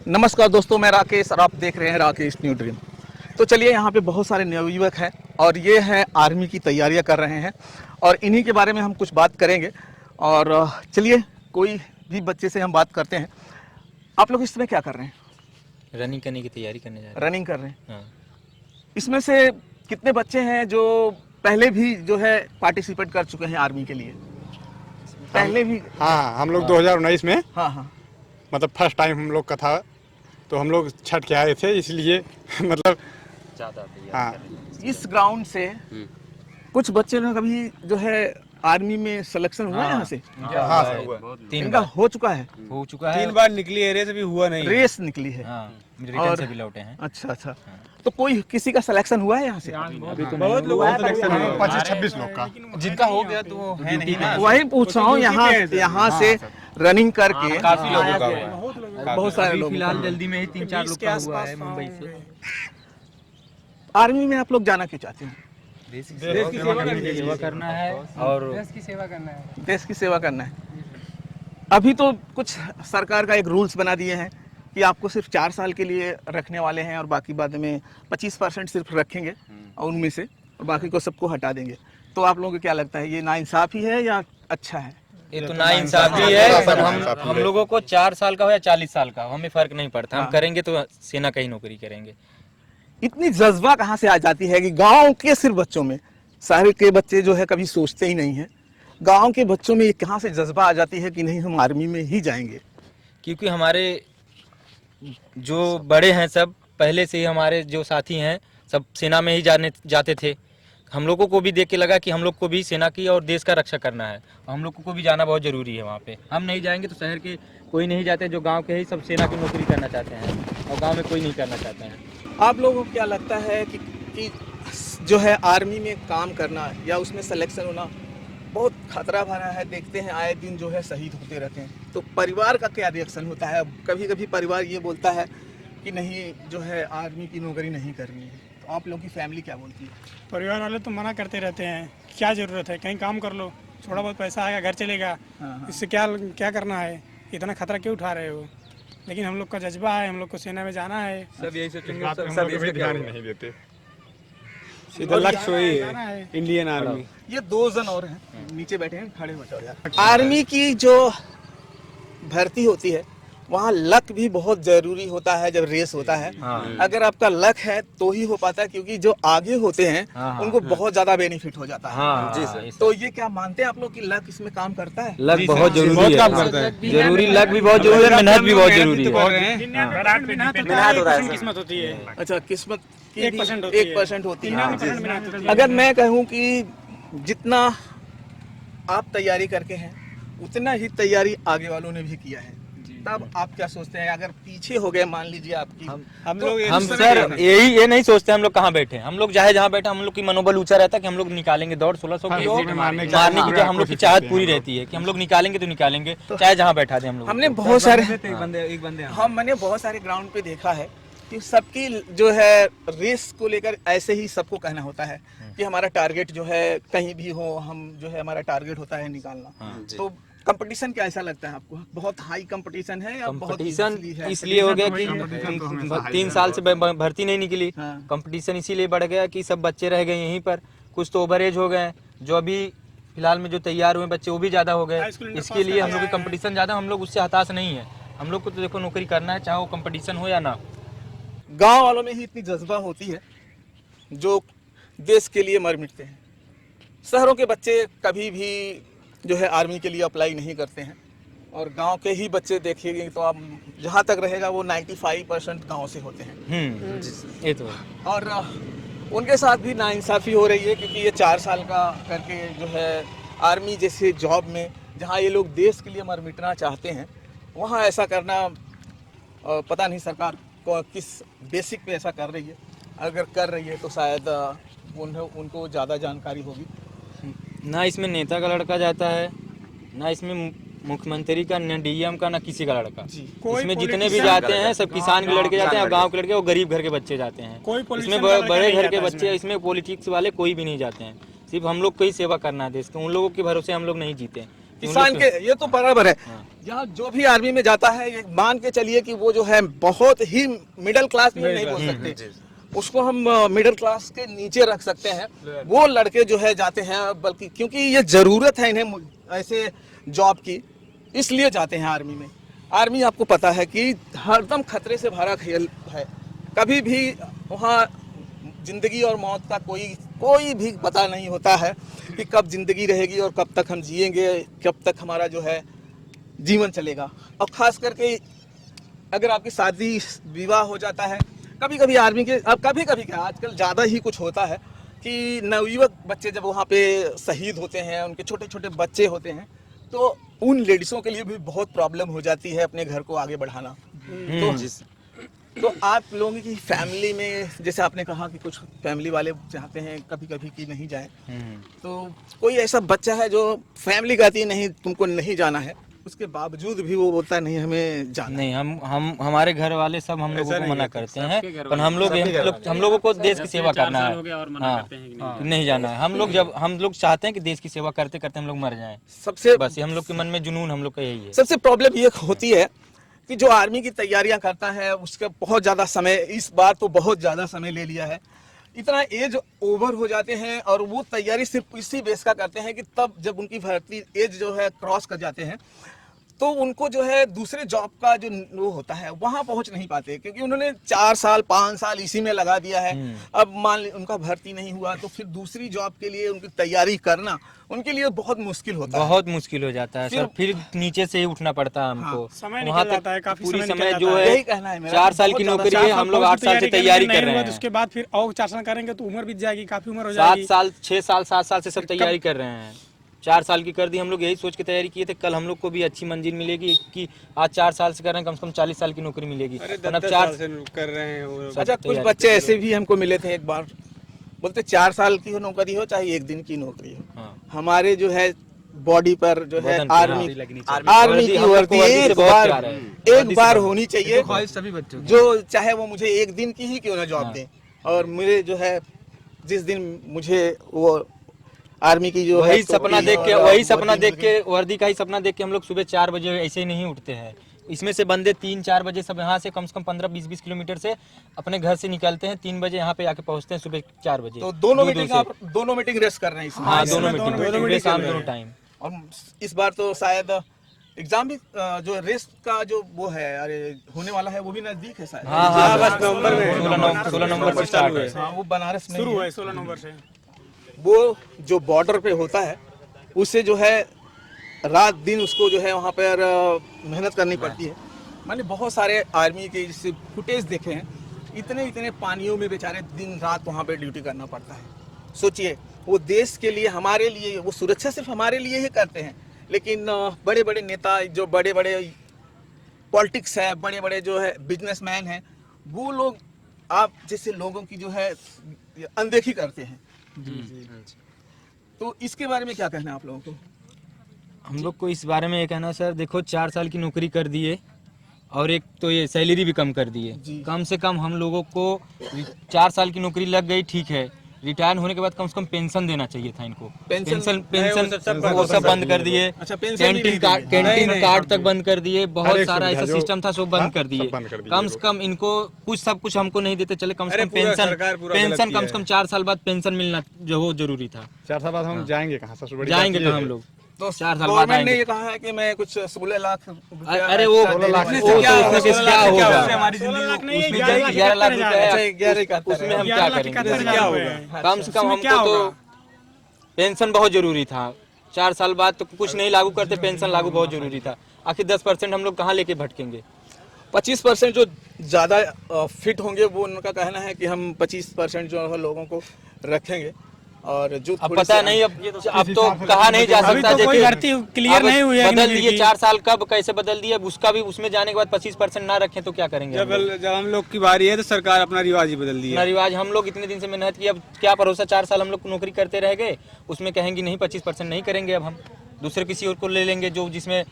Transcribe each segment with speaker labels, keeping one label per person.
Speaker 1: नमस्कार दोस्तों, मैं राकेश और आप देख रहे हैं राकेश न्यू ड्रीम। तो चलिए, यहाँ पे बहुत सारे नवयुवक हैं और ये हैं आर्मी की तैयारियां कर रहे हैं और इन्हीं के बारे में हम कुछ बात करेंगे। और चलिए, कोई भी बच्चे से हम बात करते हैं। आप लोग इस समय क्या कर रहे हैं?
Speaker 2: रनिंग करने की तैयारी करने जा रहे हैं।
Speaker 1: रनिंग कर रहे हैं।
Speaker 2: हाँ।
Speaker 1: इसमें से कितने बच्चे हैं जो पहले भी जो है पार्टिसिपेट कर चुके हैं आर्मी के लिए? पहले भी?
Speaker 3: हाँ, हम लोग 2019 में
Speaker 1: हाँ हाँ।
Speaker 3: मतलब फर्स्ट टाइम हम लोग का था, तो हम लोग छठ के आए थे, इसलिए मतलब
Speaker 2: ज़्यादा
Speaker 3: हाँ।
Speaker 1: इस ग्राउंड से कुछ बच्चे ने कभी जो है आर्मी में सिलेक्शन हुआ है यहाँ से?
Speaker 3: हाँ सर हुआ।
Speaker 1: इनका हो चुका है?
Speaker 2: हो चुका है।
Speaker 4: 3 बार निकली है रेस, अभी हुआ नहीं।
Speaker 1: रेस निकली है।
Speaker 2: हाँ, रिटर्न
Speaker 1: और-
Speaker 2: से भी लौटे हैं।
Speaker 1: अच्छा अच्छा। तो कोई किसी का सिलेक्शन हुआ है यहाँ से?
Speaker 4: बहुत लोगों का सिलेक्शन हुआ।
Speaker 3: 25-26 लोग का।
Speaker 2: जिनका हो गया तो वो है नहीं ना।
Speaker 1: वही पूछ रहा हूँ, यहाँ से रनिंग करके
Speaker 2: काफी लोगों का हुआ है।
Speaker 1: बहुत सारे लोग।
Speaker 2: फिलहाल जल्दी में ही 3-4 लोग का हुआ है मुंबई से।
Speaker 1: आर्मी में आप लोग जाना क्यों चाहते हैं?
Speaker 2: देश की सेवा करना है और
Speaker 1: देश की सेवा करना है। अभी तो कुछ सरकार का एक रूल्स बना दिए हैं कि आपको सिर्फ 4 साल के लिए रखने वाले हैं और बाकी बाद में 25% सिर्फ रखेंगे और उनमें से, और बाकी को सबको हटा देंगे। तो आप लोगों को क्या लगता है, ये नाइंसाफी है या अच्छा है?
Speaker 2: ये तो नाइंसाफी है, पर हम लोगों को 4 साल का हो या 40 साल का हो, हमें फर्क नहीं पड़ता। हम करेंगे तो सेना का ही नौकरी करेंगे।
Speaker 1: इतनी जज्बा कहाँ से आ जाती है कि गांव के सिर्फ बच्चों में, शहर के बच्चे जो है कभी सोचते ही नहीं है, गांव के बच्चों में ये कहाँ से जज्बा आ जाती है कि नहीं हम आर्मी में ही जाएंगे?
Speaker 2: क्योंकि हमारे जो बड़े हैं सब पहले से ही, हमारे जो साथी हैं सब सेना में ही जाते थे। हम लोगों को भी देख के लगा कि हम लोग को भी सेना की और देश का रक्षा करना है, हम लोग को भी जाना बहुत ज़रूरी है वहाँ पे। हम नहीं जाएंगे तो शहर के कोई नहीं जाते, जो गांव के ही सब सेना की नौकरी करना चाहते हैं और गांव में कोई नहीं करना चाहता है।
Speaker 1: आप लोगों को क्या लगता है कि जो है आर्मी में काम करना या उसमें सिलेक्शन होना बहुत खतरा भरा है? देखते हैं आए दिन जो है शहीद होते रहते हैं, तो परिवार का क्या रिएक्शन होता है? कभी कभी परिवार ये बोलता है कि नहीं, जो है आर्मी की नौकरी नहीं करनी है। तो आप लोगों की फैमिली क्या बोलती है?
Speaker 5: परिवार वाले तो मना करते रहते हैं, क्या ज़रूरत है, कहीं काम कर लो, थोड़ा बहुत पैसा आएगा, घर चलेगा,
Speaker 1: हाँ।
Speaker 5: इससे क्या क्या करना है, इतना खतरा क्यों उठा रहे हो? लेकिन हम लोग का जज्बा है, हम लोग को सेना में जाना है।
Speaker 4: सब यही सोचेंगे,
Speaker 3: बात पे हम लोग कभी ध्यान ही नहीं देते।
Speaker 4: सीधा लक्ष्य वही
Speaker 5: जाना
Speaker 4: है,
Speaker 5: है।
Speaker 4: Indian army.
Speaker 1: ये 2 जन और हैं, नीचे बैठे हैं, खड़े हो जाओ यार। आर्मी की जो भर्ती होती है वहाँ लक भी बहुत जरूरी होता है जब रेस होता है। अगर आपका लक है तो ही हो पाता है, क्योंकि जो आगे होते हैं उनको बहुत ज्यादा बेनिफिट हो जाता है।
Speaker 2: जी सर।
Speaker 1: तो ये क्या मानते हैं आप लोग कि लक इसमें काम करता है?
Speaker 2: लक बहुत जरूरी
Speaker 4: बहुत
Speaker 2: है।
Speaker 4: काम करता है।
Speaker 2: जरूरी, लक भी बहुत जरूरी है, मेहनत भी बहुत जरूरी है।
Speaker 5: किस्मत होती है,
Speaker 1: अच्छा, किस्मत की
Speaker 5: 1% होती है।
Speaker 1: 1% होती है।
Speaker 5: 99% मेहनत होती है।
Speaker 1: अगर मैं कहूँ कि जितना आप तैयारी करके हैं उतना ही तैयारी आगे वालों ने भी किया है, तब आप क्या सोचते हैं अगर पीछे हो गए मान लीजिए आपकी?
Speaker 4: हम लोग
Speaker 2: हम सर ये नहीं सोचते हम लोग कहाँ बैठे हैं। हम लोग चाहे जहाँ बैठे, हम लोग की मनोबल ऊंचा रहता है कि हम लोग निकालेंगे दौड़ 1600 किलो मारने की, जो हम लोग की चाहत पूरी रहती है कि हम लोग निकालेंगे तो निकालेंगे, चाहे जहाँ बैठा दे हम लोग।
Speaker 1: हमने बहुत सारे
Speaker 4: एक बंदे
Speaker 1: मैंने बहुत सारे ग्राउंड पे देखा है कि सबकी जो है रेस को लेकर ऐसे ही सबको कहना होता है कि हमारा टारगेट जो है कहीं भी हो, हम जो है हमारा टारगेट होता है निकालना। तो कंपटीशन क्या ऐसा लगता है आपको? बहुत हाई कंपटीशन है या बहुत
Speaker 2: कंपटीशन
Speaker 1: easy है?
Speaker 2: इसलिए हो गया कि 3 साल से भर्ती नहीं निकली।
Speaker 1: हाँ।
Speaker 2: कंपटीशन इसीलिए बढ़ गया कि सब बच्चे रह गए यहीं पर, कुछ तो ओवर एज हो गए, जो अभी फिलहाल में जो तैयार हुए बच्चे वो भी ज़्यादा हो गए। इसके लिए हम लोग की कंपटीशन ज़्यादा, हम लोग उससे हताश नहीं है। हम लोग को तो देखो नौकरी करना है, चाहे वो कंपटीशन हो या ना।
Speaker 1: गांव वालों में ही इतनी जज्बा होती है जो देश के लिए मर मिटते हैं। शहरों के बच्चे कभी भी जो है आर्मी के लिए अप्लाई नहीं करते हैं, और गांव के ही बच्चे देखिएगा तो आप जहां तक रहेगा वो 95% गांव से होते हैं।
Speaker 2: ये तो है।
Speaker 1: और उनके साथ भी नाइंसाफ़ी हो रही है, क्योंकि ये 4 साल का करके जो है आर्मी जैसे जॉब में जहां ये लोग देश के लिए मर मिटना चाहते हैं, वहां ऐसा करना पता नहीं सरकार को किस बेसिक पे ऐसा कर रही है। अगर कर रही है तो शायद उनको ज़्यादा जानकारी होगी।
Speaker 2: ना इसमें नेता का लड़का जाता है, ना इसमें मुख्यमंत्री का, न डीएम का, ना किसी का लड़का। इसमें जितने भी जाते हैं सब किसान के लड़के जाते हैं और गांव के लड़के और गरीब घर के बच्चे जाते हैं। इसमें बड़े घर के बच्चे, इसमें पॉलिटिक्स वाले कोई भी नहीं जाते हैं। सिर्फ हम लोग को ही सेवा करना है देश के। उन लोगों के भरोसे हम लोग नहीं जीते।
Speaker 1: किसान के, ये तो बराबर है। यहाँ जो भी आर्मी में जाता है, ये मान के चलिए कि वो जो है बहुत ही मिडिल क्लास भी नहीं बोल सकते, उसको हम मिडिल क्लास के नीचे रख सकते हैं। वो लड़के जो है जाते हैं, बल्कि क्योंकि ये जरूरत है इन्हें ऐसे जॉब की, इसलिए जाते हैं आर्मी में। आर्मी आपको पता है कि हरदम खतरे से भरा खेल है, कभी भी वहाँ जिंदगी और मौत का कोई भी पता नहीं होता है कि कब जिंदगी रहेगी और कब तक हम जिएंगे, कब तक हमारा जो है जीवन चलेगा। और खास करके अगर आपकी शादी विवाह हो जाता है, कभी कभी आर्मी के, अब कभी कभी क्या आजकल ज़्यादा ही कुछ होता है कि नवयुवक बच्चे जब वहाँ पे शहीद होते हैं, उनके छोटे छोटे बच्चे होते हैं, तो उन लेडीज़ों के लिए भी बहुत प्रॉब्लम हो जाती है अपने घर को आगे बढ़ाना। तो आप लोगों की फैमिली में, जैसे आपने कहा कि कुछ फैमिली वाले चाहते हैं कभी कभी कि नहीं जाए, तो कोई ऐसा बच्चा है जो फैमिली कहती है नहीं तुमको नहीं जाना है, उसके बावजूद भी वो बोलता है नहीं हमें जाना
Speaker 2: नहीं, हम हमारे घर वाले सब हम लोगों को मना करते हैं, पर हम लोगों को देश की सेवा करना है। हाँ, नहीं जाना है। हम लोग चाहते हैं कि देश की सेवा करते करते हम लोग मर जाएं।
Speaker 1: सबसे
Speaker 2: बस हम लोग के मन में जुनून हम लोग का यही है।
Speaker 1: सबसे प्रॉब्लम ये होती है कि जो आर्मी की तैयारियां करता है उसका बहुत ज़्यादा समय, इस बार तो बहुत ज़्यादा समय ले लिया है, इतना एज ओवर हो जाते हैं और वो तैयारी सिर्फ इसी बेस का करते हैं कि तब जब उनकी भर्ती एज जो है क्रॉस कर जाते हैं, तो उनको जो है दूसरे जॉब का जो वो होता है वहाँ पहुँच नहीं पाते, क्योंकि उन्होंने 4 साल 5 साल इसी में लगा दिया है। अब मान ली उनका भर्ती नहीं हुआ तो फिर दूसरी जॉब के लिए उनकी तैयारी करना उनके लिए बहुत मुश्किल होता है।
Speaker 2: बहुत मुश्किल हो जाता है सर, फिर नीचे से ही उठना पड़ता है हमको।
Speaker 5: समय
Speaker 2: वहाँ
Speaker 5: निकल जाता है, काफी
Speaker 2: पूरी
Speaker 5: समय
Speaker 2: समय
Speaker 5: निकल
Speaker 2: जो
Speaker 5: जाता
Speaker 2: है
Speaker 1: यही कहना है मेरा।
Speaker 2: 4 साल की
Speaker 1: बहुत
Speaker 2: नौकरी
Speaker 1: ज़्यादा
Speaker 2: है, हम लोग 8 साल से तैयारी कर रहे हैं।
Speaker 5: उसके बाद फिर और 4 साल करेंगे तो उम्र बीत जाएगी, काफी उम्र हो
Speaker 2: 7
Speaker 5: जाएगी।
Speaker 2: साल 6 साल 7 साल से सब तैयारी कर रहे हैं। 4 साल की कर दी, हम लोग यही सोच के तैयारी किए थे कल हम लोग को भी अच्छी मंजिल मिलेगी, कि आज 4 साल से कर रहे हैं, कम से कम 40 साल की नौकरी मिलेगी।
Speaker 4: अरे
Speaker 2: वरना
Speaker 4: 10
Speaker 2: चार
Speaker 4: साल से कर रहे हैं वो।
Speaker 1: अच्छा, कुछ बच्चे ऐसे भी हमको मिले थे एक बार, बोलते 4 साल की हो नौकरी हो चाहे 1 दिन की नौकरी हो,
Speaker 2: हाँ।
Speaker 1: हमारे जो है बॉडी पर जो है
Speaker 2: बदन पे,
Speaker 1: आर्मी
Speaker 2: हाँ।
Speaker 1: आर्मी की
Speaker 2: हम लोग
Speaker 1: वर्दी
Speaker 2: को वर्दी से
Speaker 1: एक
Speaker 2: बहुत
Speaker 1: बार
Speaker 2: प्यार है।
Speaker 1: एक बार होनी चाहिए,
Speaker 4: ख्वाहिश सभी बच्चों की।
Speaker 1: जो चाहे वो मुझे 1 दिन की ही क्यों ना जॉब
Speaker 2: हाँ।
Speaker 1: दें। और मुझे जो है जिस दिन मुझे वो आर्मी की जो है
Speaker 2: वही सपना
Speaker 1: टोपी
Speaker 2: देख के
Speaker 1: और
Speaker 2: वही सपना
Speaker 1: वर्दी
Speaker 2: देख
Speaker 1: मिल
Speaker 2: के वर्दी का ही सपना देख के हम लोग सुबह 4 बजे ऐसे ही नहीं उठते हैं। इसमें से बंदे 3-4 बजे सब यहाँ से कम 15-20 किलोमीटर से अपने घर से निकलते हैं, 3 बजे यहाँ पे आके पहुँचते हैं सुबह 4 बजे।
Speaker 1: तो दोनों
Speaker 2: दूर-दूर
Speaker 1: मीटिंग
Speaker 2: से।
Speaker 1: आप दोनों मीटिंग रेस्ट कर रहे हैं इसमें।
Speaker 2: हाँ,
Speaker 5: इसमें
Speaker 2: दोनों
Speaker 5: दोनों
Speaker 2: मीटिंग
Speaker 5: मीटिंग
Speaker 2: शाम
Speaker 5: कर
Speaker 2: दोनों
Speaker 5: रहे
Speaker 2: टाइम।
Speaker 1: और इस बार तो शायद एग्जाम भी जो रेस्ट का जो वो है, अरे होने वाला है, वो भी नजदीक है शायद।
Speaker 2: हाँ हाँ,
Speaker 4: बस नवंबर में
Speaker 2: 16 नवंबर से स्टार्ट है।
Speaker 1: हाँ, वो बनारस में
Speaker 5: शुरू
Speaker 1: ही
Speaker 5: है
Speaker 1: है।
Speaker 5: 16 नवंबर से।
Speaker 1: वो जो बॉर्डर पे होता है उससे जो है रात दिन उसको जो है वहाँ पर मेहनत करनी पड़ती है। मैंने बहुत सारे आर्मी के जैसे फुटेज देखे हैं, इतने पानियों में बेचारे दिन रात वहाँ पे ड्यूटी करना पड़ता है। सोचिए, वो देश के लिए, हमारे लिए, वो सुरक्षा सिर्फ हमारे लिए ही करते हैं, लेकिन बड़े बड़े नेता, जो बड़े बड़े पॉलिटिक्स है, बड़े बड़े जो है बिजनेसमैन हैं, वो लोग आप जैसे लोगों की जो है अनदेखी करते हैं। तो इसके बारे में क्या कहना है आप लोगों को?
Speaker 2: हम लोग को इस बारे में ये कहना है सर, देखो 4 साल की नौकरी कर दिए और एक तो ये सैलरी भी कम कर दिए।
Speaker 1: जी।
Speaker 2: कम से कम हम लोगों को 4 साल की नौकरी लग गई, ठीक है, रिटायर होने के बाद कम से कम पेंशन देना चाहिए था इनको।
Speaker 1: पेंशन-
Speaker 2: वो सब बंद कर दिए।
Speaker 1: अच्छा, पेंशन भी नहीं
Speaker 2: कैंटीन कार्ड तक बंद कर दिए।
Speaker 3: हर
Speaker 2: बहुत
Speaker 3: एक
Speaker 2: सारा
Speaker 3: सुविधा
Speaker 2: ऐसा
Speaker 3: जो-
Speaker 2: सिस्टम था सब बंद कर दिए।
Speaker 3: सब बंद कर दिए
Speaker 2: कम से कम इनको कुछ सब कुछ हमको नहीं देते चले, कम से
Speaker 4: अरे
Speaker 2: कम
Speaker 4: पूरा सरकार पूरा गलत
Speaker 2: पेंशन
Speaker 4: किया
Speaker 2: कम से कम 4 साल बाद पेंशन मिलना जो वो जरूरी था।
Speaker 3: 4 साल बाद हम जाएंगे कहाँ? सबसे बड़ी
Speaker 2: जाएंगे
Speaker 3: बात ये
Speaker 2: कहाँ हम
Speaker 3: है।
Speaker 2: लोग?
Speaker 1: तो
Speaker 2: 4 साल बाद
Speaker 1: गवर्नमेंट ने
Speaker 2: आएंगे।
Speaker 1: ये कहा है कि मैं कुछ 16 लाख रुपया
Speaker 2: अरे वो
Speaker 1: एक्स्ट्रा
Speaker 3: 16 लाख
Speaker 1: देने
Speaker 2: वो
Speaker 1: से
Speaker 2: तो
Speaker 1: क्या
Speaker 2: उसमें
Speaker 1: होगा?
Speaker 2: से क्या होगा?
Speaker 4: हमारी
Speaker 5: 16 लाख नहीं,
Speaker 2: उसमें
Speaker 5: 11 लाख
Speaker 2: 11 लाख
Speaker 5: इकहत्तर
Speaker 2: रुपए
Speaker 5: हजार।
Speaker 2: है।
Speaker 1: 11 इकहत्तर
Speaker 2: उसमें
Speaker 1: है।
Speaker 2: हम
Speaker 5: 11
Speaker 2: क्या
Speaker 5: लाख
Speaker 2: करेंगे?
Speaker 5: 71
Speaker 4: क्या
Speaker 5: हजार
Speaker 4: होगा?
Speaker 5: रुपए है।
Speaker 2: कम से कम
Speaker 5: उसमें क्या
Speaker 2: हमको तो
Speaker 5: होगा?
Speaker 2: पेंशन बहुत जरूरी था। 4 साल बाद तो कुछ नहीं लागू करते, पेंशन लागू बहुत जरूरी था। आखिर 10% हम लोग कहाँ लेके भटकेंगे?
Speaker 1: 25% जो ज़्यादा फिट होंगे वो उनका कहना है कि हम 25% जो है लोगों को रखेंगे, और जो
Speaker 2: अब
Speaker 1: थोड़े
Speaker 2: पता
Speaker 1: से-
Speaker 2: नहीं, अब तो कहा नहीं जा
Speaker 5: अभी
Speaker 2: सकता।
Speaker 5: तो कोई
Speaker 2: देखिए,
Speaker 5: भर्ती क्लियर
Speaker 2: अब
Speaker 5: नहीं हुई है
Speaker 2: बदल
Speaker 5: अग्निवीर
Speaker 2: दिए
Speaker 5: की।
Speaker 2: 4 साल, कब कैसे बदल दिए, अब उसका भी उसमें जाने के बाद 25% ना रखें तो क्या करेंगे? हम लोग?
Speaker 4: जब हम लोग की बारी है तो सरकार अपना रिवाज ही बदल दिया।
Speaker 2: अपना रिवाज, हम लोग इतने दिन से मेहनत की, अब क्या भरोसा 4 साल हम लोग नौकरी करते रह गए, उसमें कहेंगे नहीं 25% नहीं करेंगे, अब हम दूसरे किसी और को ले लेंगे जो जिसमें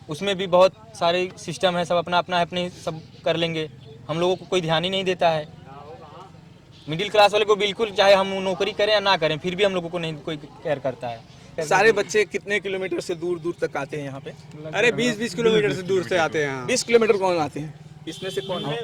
Speaker 2: उसमें भी बहुत सारे सिस्टम है, सब अपना अपना अपने सब कर लेंगे। हम लोगों को कोई ध्यान ही नहीं देता है। मिडिल क्लास वाले को बिल्कुल, चाहे हम नौकरी करें या ना करें, फिर भी हम लोगों को नहीं कोई केयर करता है।
Speaker 1: सारे बच्चे कितने किलोमीटर से दूर दूर तक आते हैं यहाँ पे?
Speaker 4: अरे 20-20 किलोमीटर से दूर से आते हैं यहाँ।
Speaker 1: 20 किलोमीटर कौन आते हैं? इसमें से कौन है?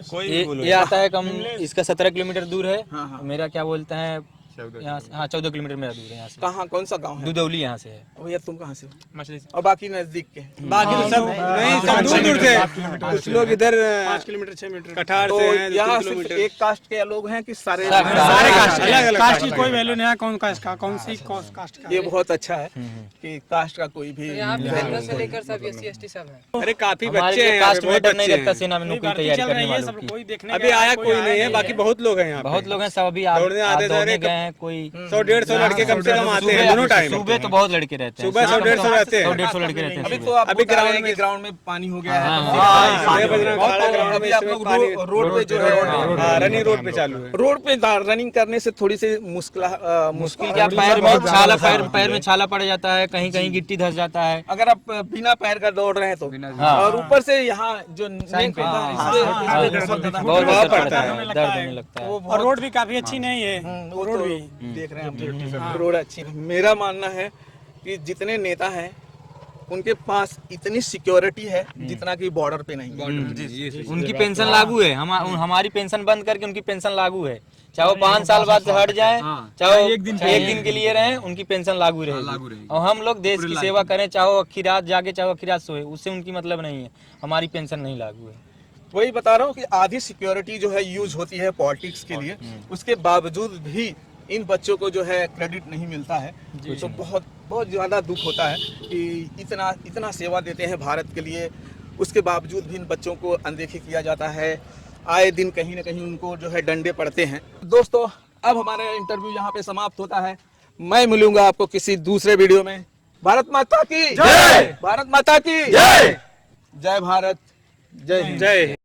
Speaker 2: ये आता है कम, इसका 17 किलोमीटर दूर है।
Speaker 1: हाँ, हाँ।
Speaker 2: मेरा क्या बोलते हैं यहाँ से, हाँ 14 किलोमीटर मेरा दूर है यहाँ से।
Speaker 1: कहाँ, कौन सा गांव है?
Speaker 2: दुदौली यहाँ से है।
Speaker 1: भैया तुम कहाँ से हो?
Speaker 2: मछली से।
Speaker 1: और बाकी नजदीक के?
Speaker 4: बाकी तो सब नहीं, सब दूर दूर से। कुछ लोग इधर
Speaker 5: 5 किलोमीटर 6 मीटर
Speaker 4: कठार
Speaker 1: तो
Speaker 4: से हैं, 2
Speaker 1: यहाँ सिर्फ
Speaker 4: किलोमीटर।
Speaker 1: एक कास्ट के लोग हैं कि सारे?
Speaker 2: सारे
Speaker 4: कास्ट, अलग-अलग
Speaker 5: कास्ट की कोई वैल्यू नहीं है, कौन कास्ट का, कौन सी कास्ट का।
Speaker 1: ये बहुत अच्छा है कि कास्ट का कोई भी
Speaker 6: से लेकर सब SC/ST सब है।
Speaker 4: अरे काफी
Speaker 2: हमारे
Speaker 4: बच्चे हैं
Speaker 2: लिए
Speaker 4: यहाँ
Speaker 2: कास्ट
Speaker 4: पे,
Speaker 2: में
Speaker 4: बहुत
Speaker 2: डर नहीं
Speaker 4: बच्चे
Speaker 2: लगता
Speaker 4: हैं।
Speaker 2: सेना में नौकरी
Speaker 5: भर्ती
Speaker 2: तैयारी
Speaker 5: चल
Speaker 2: करने
Speaker 5: रही है,
Speaker 2: वालों
Speaker 5: सब
Speaker 2: की।
Speaker 5: कोई देखने
Speaker 4: अभी
Speaker 5: गया है,
Speaker 4: आया कोई नहीं है, बाकी बहुत लोग हैं यहाँ पे।
Speaker 2: बहुत लोग हैं, सब अभी
Speaker 4: दौड़ने आते थे,
Speaker 2: दौड़ने
Speaker 4: अरे
Speaker 2: गए हैं। कोई
Speaker 4: 100-150 लड़के कम से कम आते हैं दोनों टाइम।
Speaker 2: सुबह तो बहुत लड़के रहते हैं,
Speaker 4: सुबह 100-150 रहते हैं।
Speaker 2: 100-150 लड़के रहते हैं
Speaker 1: अभी
Speaker 2: सुबह।
Speaker 1: तो आप
Speaker 4: अभी
Speaker 1: बता रहे हैं
Speaker 4: ग्राउंड
Speaker 1: कि ग्राउंड में पानी हो गया है।
Speaker 4: हाँ, 6 बजे
Speaker 1: बहुत
Speaker 4: खाड़ा ग्राउंड में
Speaker 1: अभी
Speaker 4: इस
Speaker 1: आप
Speaker 4: समय
Speaker 1: लोग
Speaker 4: पानी
Speaker 1: रोड पे जो है
Speaker 4: रनिंग रोड पे चालू है।
Speaker 1: रोड पे रनिंग करने से थोड़ी सी मुश्किल
Speaker 2: क्या, पैर में छाला, पैर में छाला पड़ जाता है, कहीं कहीं गिट्टी धस जाता है।
Speaker 1: अगर आप बिना पैर का दौड़ रहे हैं तो,
Speaker 2: हाँ।
Speaker 1: और ऊपर से यहाँ जो नेक होता है,
Speaker 2: बहुत असर पड़ता है, दर्द होने लगता है।
Speaker 5: और रोड भी काफी अच्छी नहीं है।
Speaker 1: वो रोड भी देख रहे हैं हम, रोड अच्छी है। मेरा मानना है कि जितने नेता हैं उनके पास इतनी सिक्योरिटी है जितना कि बॉर्डर पे नहीं है।
Speaker 2: उनकी पेंशन लागू है, हमारी पेंशन बंद करके उनकी पेंशन लागू है। चाहे वो 5 साल बाद से हट जाए, चाहे वो एक दिन के लिए रहें, उनकी पेंशन लागू रहेगी। और हम लोग देश की सेवा करें, चाहे वो आखिरी रात जागे, चाहे वो आखिरी रात सोए, उससे उनकी मतलब नहीं है। हमारी पेंशन नहीं लागू है।
Speaker 1: वही बता रहा हूँ कि आधी सिक्योरिटी जो है यूज होती है पॉलिटिक्स के लिए, उसके बावजूद भी इन बच्चों को जो है क्रेडिट नहीं मिलता है। तो बहुत बहुत ज़्यादा दुख होता है कि इतना सेवा देते हैं भारत के लिए, उसके बावजूद भी इन बच्चों को अनदेखी किया जाता है। आए दिन कहीं ना कहीं उनको जो है डंडे पड़ते हैं। दोस्तों, अब हमारा इंटरव्यू यहाँ पे समाप्त होता है। मैं मिलूंगा आपको किसी दूसरे वीडियो में। भारत माता की जय! भारत माता की जय! जय भारत, जय हिंद।
Speaker 4: जय